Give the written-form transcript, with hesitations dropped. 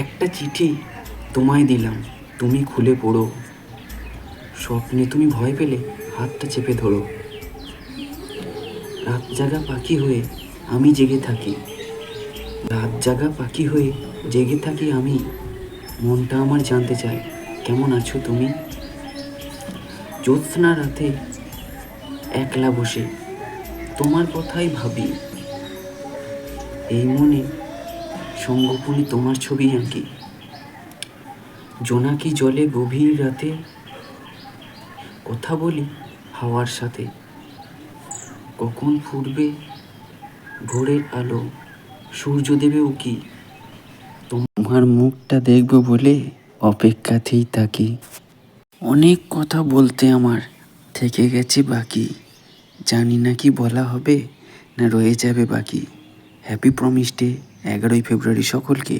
একটা চিঠি তোমায় দিলাম, তুমি খুলে পড়ো। স্বপ্নে তুমি ভয় পেলে হাতটা চেপে ধরো। রাত জাগা পাখি হয়ে আমি জেগে থাকি, রাত জাগা পাখি হয়ে জেগে থাকি আমি। মনটা আমার জানতে চায় কেমন আছো তুমি। জ্যোৎস্না রাতে একলা বসে তোমার কথাই ভাবি। এই মনে সঙ্গোপনে তোমার ছবি আঁকি। জোনাকি জলে গভীর রাতে কথা বলি হাওয়ার সাথে। কখন ফুটবে ভোরের আলো, সূর্য দেবে উকি। তোমার মুখটা দেখবো বলে অপেক্ষাতেই থাকি। অনেক কথা বলতে আমার থেকে গেছে বাকি। জানি না কি বলা হবে না রয়ে যাবে বাকি। হ্যাপি প্রমিস ডে 11ই ফেব্রুয়ারি সকলকে।